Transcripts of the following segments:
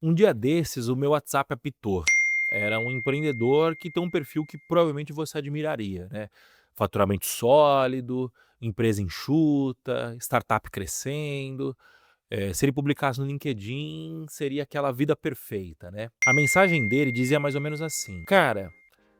Um dia desses, o meu WhatsApp apitou. Era um empreendedor que tem um perfil que provavelmente você admiraria, né? Faturamento sólido, empresa enxuta, startup crescendo. Se ele publicasse no LinkedIn, seria aquela vida perfeita, né? A mensagem dele dizia mais ou menos assim: Cara,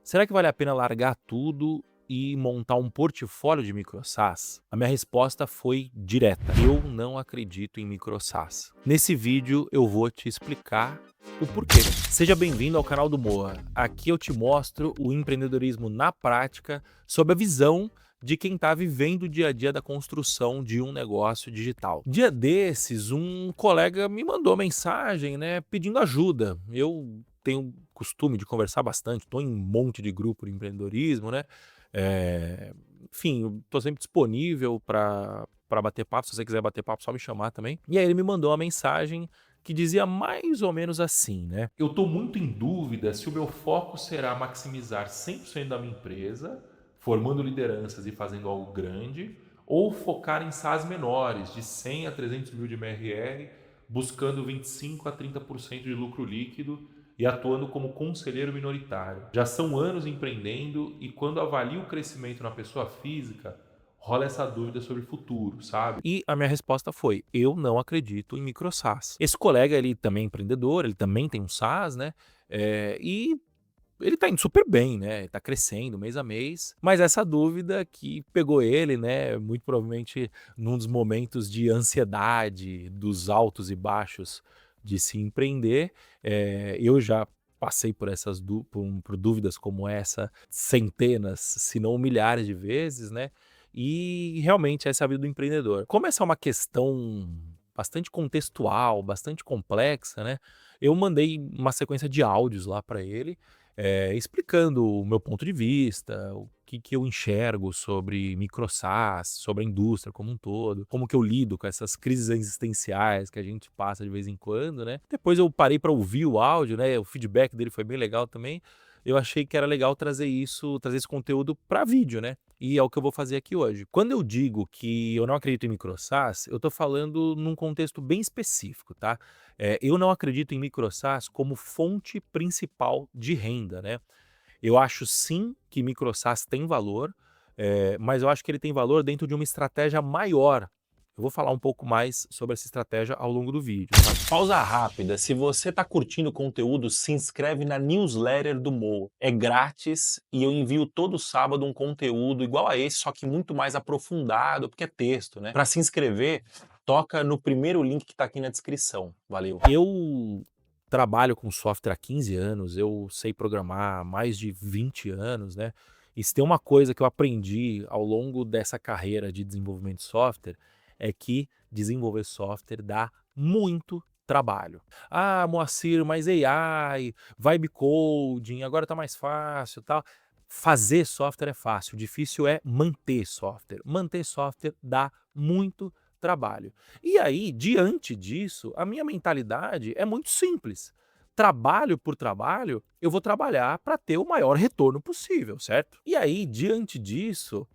será que vale a pena largar tudo e montar um portfólio de microsas? A minha resposta foi direta: eu não acredito em microsas. Nesse vídeo eu vou te explicar o porquê. Seja bem-vindo ao canal do Moa. Aqui eu te mostro o empreendedorismo na prática, sob a visão de quem está vivendo o dia a dia da construção de um negócio digital. Dia desses, um colega me mandou mensagem, né, pedindo ajuda. Eu tenho costume de conversar bastante, estou em um monte de grupo de empreendedorismo, né? Enfim, estou sempre disponível para bater papo. Se você quiser bater papo, só me chamar também. E aí ele me mandou uma mensagem que dizia mais ou menos assim, né? Eu estou muito em dúvida se o meu foco será maximizar 100% da minha empresa, formando lideranças e fazendo algo grande, ou focar em SaaS menores, de 100 a 300 mil de MRR, buscando 25 a 30% de lucro líquido e atuando como conselheiro minoritário. Já são anos empreendendo e quando avalio o crescimento na pessoa física, rola essa dúvida sobre o futuro, sabe? E a minha resposta foi: eu não acredito em micro SaaS. Esse colega, ele também é empreendedor, ele também tem um SaaS, né? E ele tá indo super bem, né? Tá crescendo mês a mês, mas essa dúvida que pegou ele, né? Muito provavelmente num dos momentos de ansiedade, dos altos e baixos de se empreender. Eu já passei por por dúvidas como essa centenas, se não milhares de vezes, né? E realmente essa é a vida do empreendedor. Como essa é uma questão bastante contextual, bastante complexa, né? Eu mandei uma sequência de áudios lá para ele, explicando o meu ponto de vista, o que eu enxergo sobre microsas, sobre a indústria como um todo, como que eu lido com essas crises existenciais que a gente passa de vez em quando, né? Depois eu parei para ouvir o áudio, né? O feedback dele foi bem legal também. Eu achei que era legal trazer esse conteúdo para vídeo, né? E é o que eu vou fazer aqui hoje. Quando eu digo que eu não acredito em microsas, eu estou falando num contexto bem específico, tá? Eu não acredito em microsas como fonte principal de renda, né? Eu acho sim que microsas tem valor, mas eu acho que ele tem valor dentro de uma estratégia maior. Eu vou falar um pouco mais sobre essa estratégia ao longo do vídeo, tá? Pausa rápida. Se você está curtindo o conteúdo, se inscreve na newsletter do Mo. É grátis e eu envio todo sábado um conteúdo igual a esse, só que muito mais aprofundado, porque é texto, né? Para se inscrever, toca no primeiro link que está aqui na descrição. Valeu. Eu trabalho com software há 15 anos, eu sei programar há mais de 20 anos, né? E se tem uma coisa que eu aprendi ao longo dessa carreira de desenvolvimento de software, é que desenvolver software dá muito trabalho. Ah, Moacir, mas AI, vibe coding, agora tá mais fácil, tal. Fazer software é fácil, o difícil é manter software. Manter software dá muito trabalho. E aí, diante disso, a minha mentalidade é muito simples. Trabalho por trabalho, eu vou trabalhar para ter o maior retorno possível, certo? E aí, diante disso,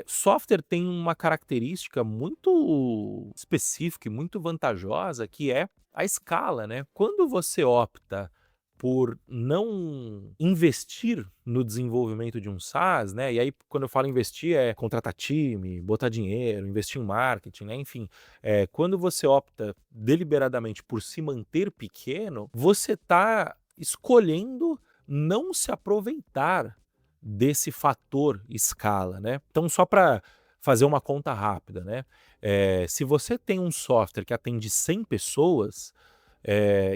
software tem uma característica muito específica e muito vantajosa, que é a escala, né? Quando você opta por não investir no desenvolvimento de um SaaS, né? E aí, quando eu falo investir, é contratar time, botar dinheiro, investir em marketing, né? Enfim, quando você opta deliberadamente por se manter pequeno, você está escolhendo não se aproveitar desse fator escala, né? Então, só para fazer uma conta rápida, né? Se você tem um software que atende 100 pessoas,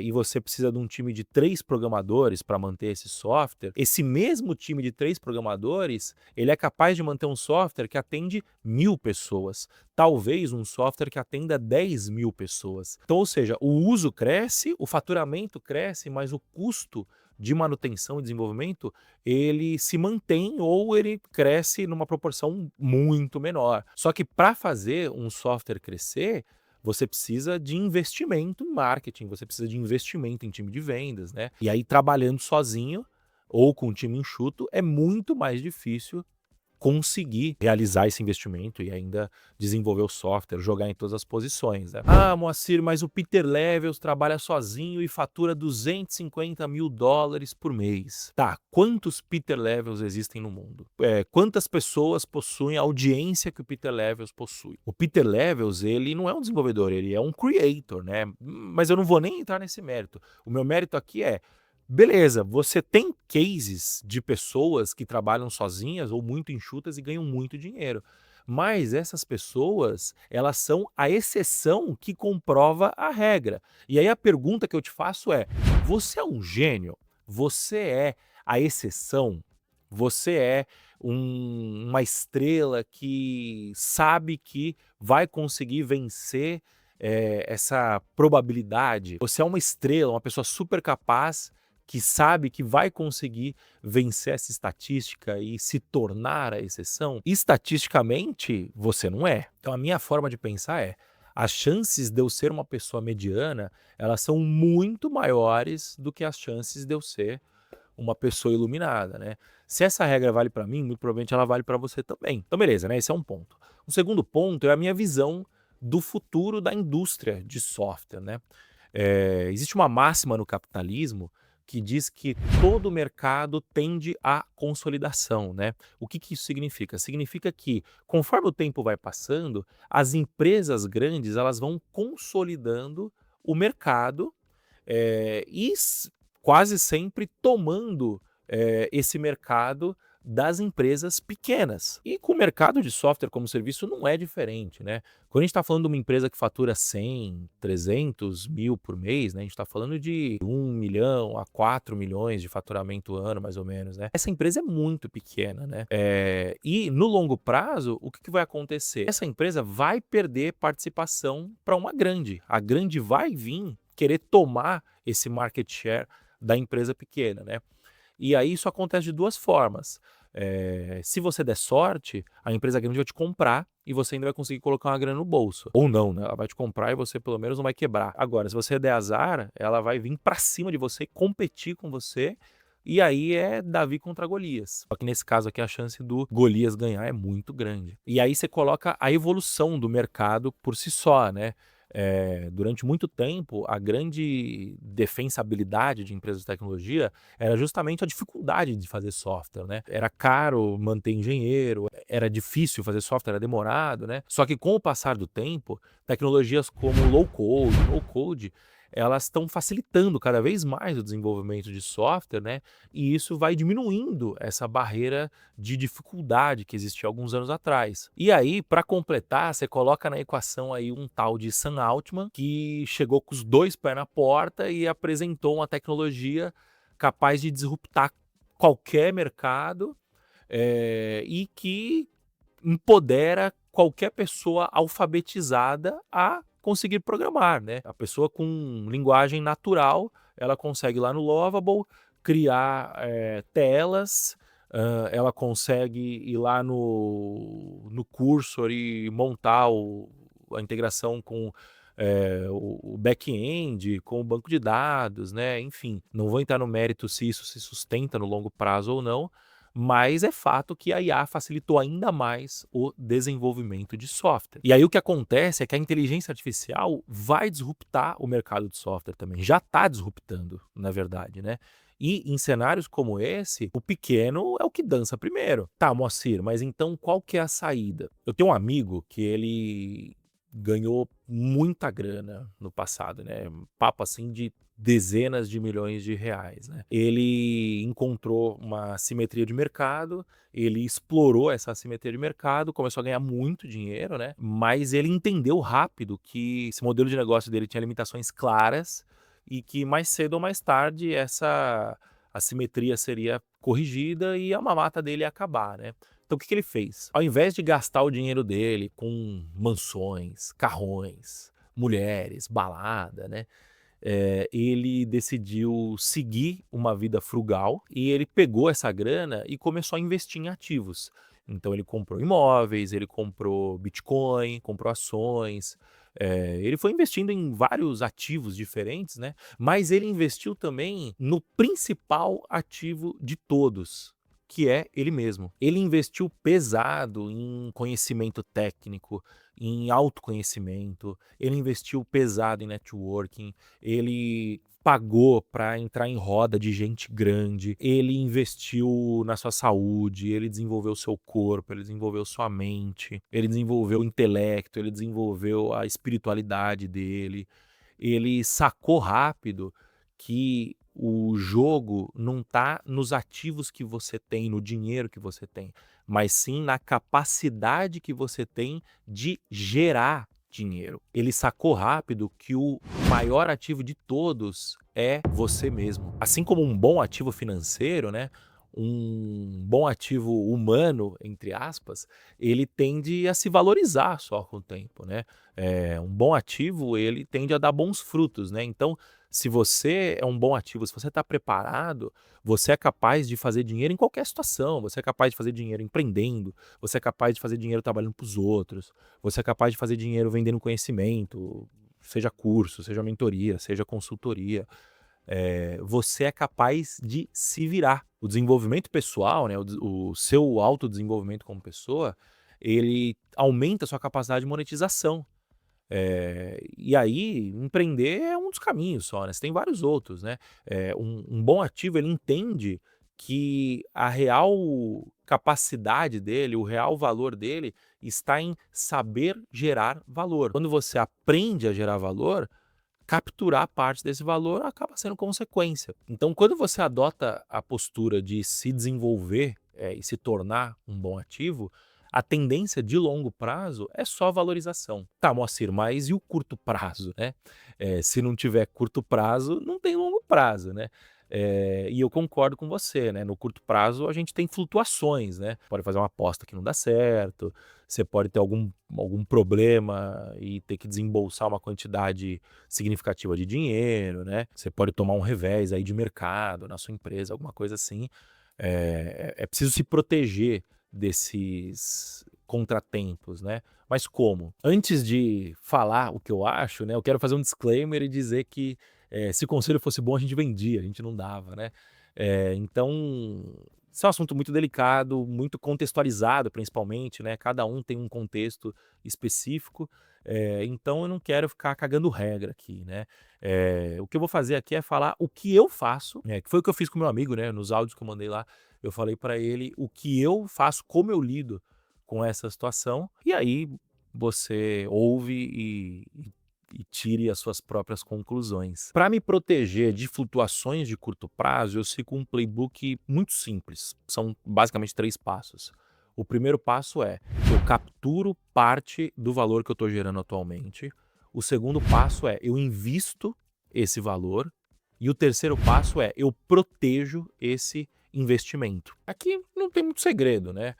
e você precisa de um time de 3 programadores para manter esse software, esse mesmo time de 3 programadores, ele é capaz de manter um software que atende 1.000 pessoas, talvez um software que atenda 10.000 pessoas. Então, ou seja, o uso cresce, o faturamento cresce, mas o custo de manutenção e desenvolvimento, ele se mantém ou ele cresce numa proporção muito menor. Só que para fazer um software crescer, você precisa de investimento em marketing, você precisa de investimento em time de vendas, né? E aí, trabalhando sozinho ou com um time enxuto, é muito mais difícil conseguir realizar esse investimento e ainda desenvolver o software, jogar em todas as posições, né? Ah, Moacir, mas o Peter Levels trabalha sozinho e fatura $250 mil por mês. Tá, quantos Peter Levels existem no mundo? Quantas pessoas possuem a audiência que o Peter Levels possui? O Peter Levels, ele não é um desenvolvedor, ele é um creator, né? Mas eu não vou nem entrar nesse mérito. O meu mérito aqui é: beleza, você tem cases de pessoas que trabalham sozinhas ou muito enxutas e ganham muito dinheiro. Mas essas pessoas, elas são a exceção que comprova a regra. E aí a pergunta que eu te faço é: você é um gênio? Você é a exceção? Você é uma estrela que sabe que vai conseguir vencer essa probabilidade? Você é uma estrela, uma pessoa super capaz que sabe que vai conseguir vencer essa estatística e se tornar a exceção? Estatisticamente, você não é. Então a minha forma de pensar é: as chances de eu ser uma pessoa mediana, elas são muito maiores do que as chances de eu ser uma pessoa iluminada, né? Se essa regra vale para mim, muito provavelmente ela vale para você também. Então beleza, né? Esse é um ponto. O segundo ponto é a minha visão do futuro da indústria de software, né? Existe uma máxima no capitalismo que diz que todo mercado tende à consolidação, né? O que que isso significa? Significa que, conforme o tempo vai passando, as empresas grandes elas vão consolidando o mercado e quase sempre tomando esse mercado das empresas pequenas. E com o mercado de software como serviço não é diferente, né? Quando a gente está falando de uma empresa que fatura 100, 300 mil por mês, né? A gente está falando de 1 milhão a 4 milhões de faturamento ano, mais ou menos, né? Essa empresa é muito pequena, né? E no longo prazo, o que vai acontecer? Essa empresa vai perder participação para uma grande. A grande vai vir querer tomar esse market share da empresa pequena, né? E aí isso acontece de duas formas. Se você der sorte, a empresa grande vai te comprar e você ainda vai conseguir colocar uma grana no bolso. Ou não, né? Ela vai te comprar e você pelo menos não vai quebrar. Agora, se você der azar, ela vai vir pra cima de você, competir com você, e aí é Davi contra Golias. Só que nesse caso aqui a chance do Golias ganhar é muito grande. E aí você coloca a evolução do mercado por si só, né? Durante muito tempo, a grande defensabilidade de empresas de tecnologia era justamente a dificuldade de fazer software, né? Era caro manter engenheiro, era difícil fazer software, era demorado, né? Só que com o passar do tempo, tecnologias como low code, no code, elas estão facilitando cada vez mais o desenvolvimento de software, né? E isso vai diminuindo essa barreira de dificuldade que existia alguns anos atrás. E aí, para completar, você coloca na equação aí um tal de Sam Altman, que chegou com os dois pés na porta e apresentou uma tecnologia capaz de disruptar qualquer mercado e que empodera qualquer pessoa alfabetizada a conseguir programar, né? A pessoa com linguagem natural, ela consegue lá no Lovable criar telas, ela consegue ir lá no Cursor e montar a integração com o back-end, com o banco de dados, né? Enfim, não vou entrar no mérito se isso se sustenta no longo prazo ou não, mas é fato que a IA facilitou ainda mais o desenvolvimento de software. E aí o que acontece é que a inteligência artificial vai disruptar o mercado de software também. Já está disruptando, na verdade, né? E em cenários como esse, o pequeno é o que dança primeiro. Tá, Moacir, mas então qual que é a saída? Eu tenho um amigo que ele ganhou muita grana no passado, né? Papo assim de dezenas de milhões de reais, né? Ele encontrou uma simetria de mercado, ele explorou essa simetria de mercado, começou a ganhar muito dinheiro, né? Mas ele entendeu rápido que esse modelo de negócio dele tinha limitações claras e que mais cedo ou mais tarde essa assimetria seria corrigida e a mamata dele ia acabar, né? Então o que ele fez? Ao invés de gastar o dinheiro dele com mansões, carrões, mulheres, balada, né? Ele decidiu seguir uma vida frugal e ele pegou essa grana e começou a investir em ativos. Então ele comprou imóveis, ele comprou Bitcoin, comprou ações, ele foi investindo em vários ativos diferentes, né? Mas ele investiu também no principal ativo de todos, que é ele mesmo. Ele investiu pesado em conhecimento técnico, em autoconhecimento, ele investiu pesado em networking, ele pagou para entrar em roda de gente grande, ele investiu na sua saúde, ele desenvolveu seu corpo, ele desenvolveu sua mente, ele desenvolveu o intelecto, ele desenvolveu a espiritualidade dele, ele sacou rápido que o jogo não está nos ativos que você tem, no dinheiro que você tem, mas sim na capacidade que você tem de gerar dinheiro. Ele sacou rápido que o maior ativo de todos é você mesmo. Assim como um bom ativo financeiro, né? Um bom ativo humano, entre aspas, ele tende a se valorizar só com o tempo, né? Um bom ativo, ele tende a dar bons frutos, né? Então, se você é um bom ativo, se você está preparado, você é capaz de fazer dinheiro em qualquer situação. Você é capaz de fazer dinheiro empreendendo, você é capaz de fazer dinheiro trabalhando para os outros, você é capaz de fazer dinheiro vendendo conhecimento, seja curso, seja mentoria, seja consultoria. Você é capaz de se virar. O desenvolvimento pessoal, né, o seu autodesenvolvimento como pessoa, ele aumenta a sua capacidade de monetização. E aí, empreender é um dos caminhos só, né? Você tem vários outros, né? Um bom ativo, ele entende que a real capacidade dele, o real valor dele, está em saber gerar valor. Quando você aprende a gerar valor, capturar parte desse valor acaba sendo consequência. Então, quando você adota a postura de se desenvolver, e se tornar um bom ativo, a tendência de longo prazo é só valorização. Tá, Moacir, mas e o curto prazo, né? Se não tiver curto prazo, não tem longo prazo, né? E eu concordo com você, né? No curto prazo a gente tem flutuações, né? Pode fazer uma aposta que não dá certo, você pode ter algum problema e ter que desembolsar uma quantidade significativa de dinheiro, né? Você pode tomar um revés aí de mercado na sua empresa, alguma coisa assim. É preciso se proteger desses contratempos, né? Mas como? Antes de falar o que eu acho, né, eu quero fazer um disclaimer e dizer que se o conselho fosse bom, a gente vendia, a gente não dava, né? Então, isso é um assunto muito delicado, muito contextualizado, principalmente, né? Cada um tem um contexto específico, então eu não quero ficar cagando regra aqui, né? O que eu vou fazer aqui é falar o que eu faço, que foi o que eu fiz com meu amigo, né? Nos áudios que eu mandei lá, eu falei para ele o que eu faço, como eu lido com essa situação, e aí você ouve e tire as suas próprias conclusões. Para me proteger de flutuações de curto prazo, eu sigo um playbook muito simples. São basicamente 3 passos. O primeiro passo é: eu capturo parte do valor que eu estou gerando atualmente. O segundo passo é: eu invisto esse valor. E o terceiro passo é: eu protejo esse investimento. Aqui não tem muito segredo, né?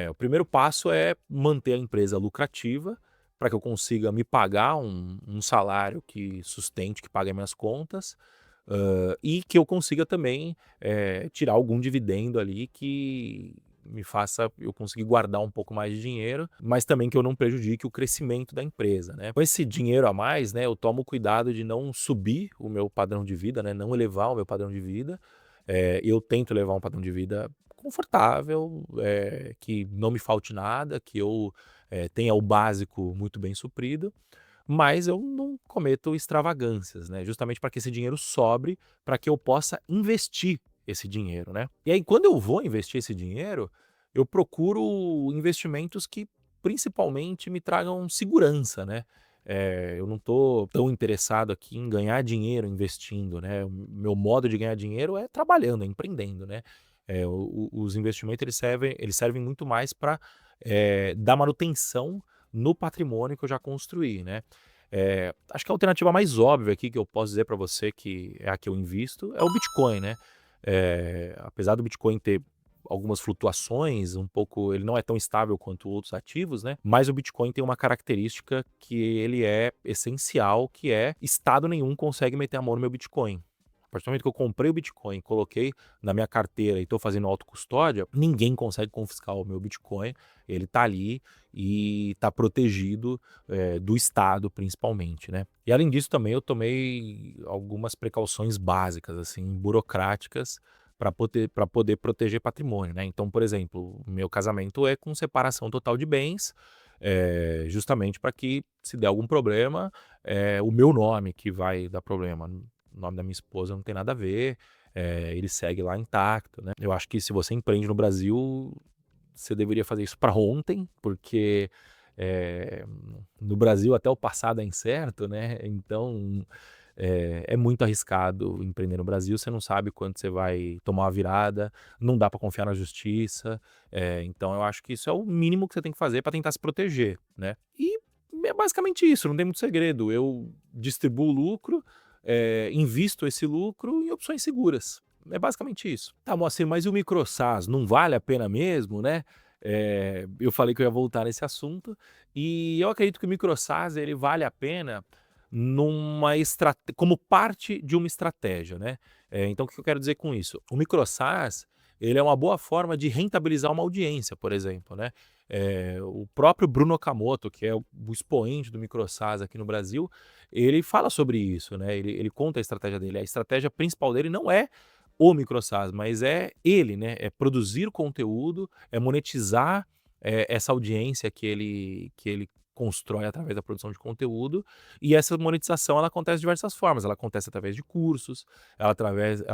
O primeiro passo é manter a empresa lucrativa, para que eu consiga me pagar um salário que sustente, que pague as minhas contas, e que eu consiga também tirar algum dividendo ali que me faça eu conseguir guardar um pouco mais de dinheiro, mas também que eu não prejudique o crescimento da empresa, né? Com esse dinheiro a mais, né, eu tomo cuidado de não subir o meu padrão de vida, né, não elevar o meu padrão de vida. Eu tento levar um padrão de vida confortável, que não me falte nada, que eu tenha o básico muito bem suprido, mas eu não cometo extravagâncias, né? Justamente para que esse dinheiro sobre, para que eu possa investir esse dinheiro, né? E aí, quando eu vou investir esse dinheiro, eu procuro investimentos que principalmente me tragam segurança, né? Eu não estou tão interessado aqui em ganhar dinheiro investindo, né? O meu modo de ganhar dinheiro é trabalhando, é empreendendo, né? Os investimentos eles servem muito mais para dar manutenção no patrimônio que eu já construí, né? Acho que a alternativa mais óbvia aqui que eu posso dizer para você que é a que eu invisto é o Bitcoin, né? Apesar do Bitcoin ter algumas flutuações, um pouco, ele não é tão estável quanto outros ativos, né? Mas o Bitcoin tem uma característica que ele é essencial, que é estado nenhum consegue meter a mão no meu Bitcoin. A partir do momento que eu comprei o Bitcoin, coloquei na minha carteira e estou fazendo autocustódia, ninguém consegue confiscar o meu Bitcoin. Ele está ali e está protegido do Estado, principalmente, né? E além disso, também eu tomei algumas precauções básicas, assim, burocráticas, para poder proteger patrimônio, né. Então, por exemplo, o meu casamento é com separação total de bens, justamente para que, se der algum problema, o meu nome que vai dar problema. O nome da minha esposa não tem nada a ver, ele segue lá intacto, né. Eu acho que se você empreende no Brasil, você deveria fazer isso para ontem, porque, eh, no Brasil até o passado é incerto, né, então, é muito arriscado empreender no Brasil, você não sabe quando você vai tomar uma virada, não dá para confiar na justiça, então eu acho que isso é o mínimo que você tem que fazer para tentar se proteger, né. E é basicamente isso, não tem muito segredo, eu distribuo o lucro, invisto esse lucro em opções seguras. É basicamente isso. Tá, Moacir, mas e o microsas, não vale a pena mesmo, né? Eu falei que eu ia voltar nesse assunto, e eu acredito que o microsas ele vale a pena como parte de uma estratégia, né. Então o que eu quero dizer com isso? O microsas, ele é uma boa forma de rentabilizar uma audiência, por exemplo, né. O próprio Bruno Okamoto, que é o expoente do microsas aqui no Brasil, ele fala sobre isso, né, ele conta a estratégia dele. A estratégia principal dele não é o microsas, mas é ele, né, é produzir conteúdo, é monetizar, essa audiência que ele constrói através da produção de conteúdo, e essa monetização ela acontece de diversas formas, ela acontece através de cursos, ela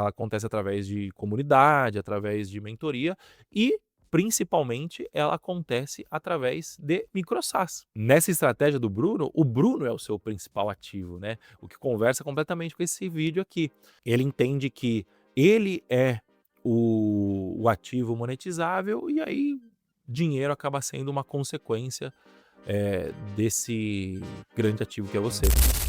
acontece através de comunidade, através de mentoria e, principalmente, ela acontece através de microsas. Nessa estratégia do Bruno, o Bruno é o seu principal ativo, né, o que conversa completamente com esse vídeo aqui. Ele entende que ele é o ativo monetizável e aí dinheiro acaba sendo uma consequência, desse grande ativo que é você.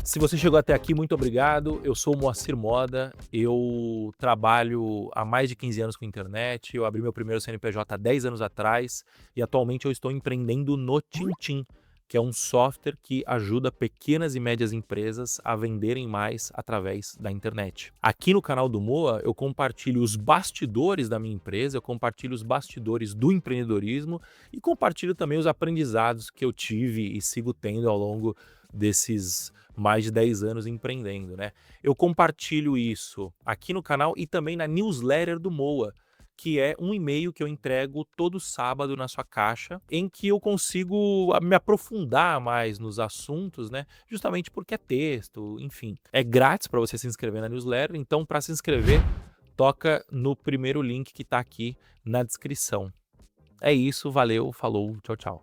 Se você chegou até aqui, muito obrigado. Eu sou o Moacir Moda, eu trabalho há mais de 15 anos com internet, eu abri meu primeiro CNPJ há 10 anos atrás e atualmente eu estou empreendendo no Tintim, que é um software que ajuda pequenas e médias empresas a venderem mais através da internet. Aqui no canal do Moa, eu compartilho os bastidores da minha empresa, eu compartilho os bastidores do empreendedorismo e compartilho também os aprendizados que eu tive e sigo tendo ao longo desses mais de 10 anos empreendendo, né? Eu compartilho isso aqui no canal e também na newsletter do Moa, que é um e-mail que eu entrego todo sábado na sua caixa, em que eu consigo me aprofundar mais nos assuntos, né? Justamente porque é texto, enfim. É grátis para você se inscrever na newsletter, então para se inscrever, toca no primeiro link que está aqui na descrição. É isso, valeu, falou, tchau, tchau.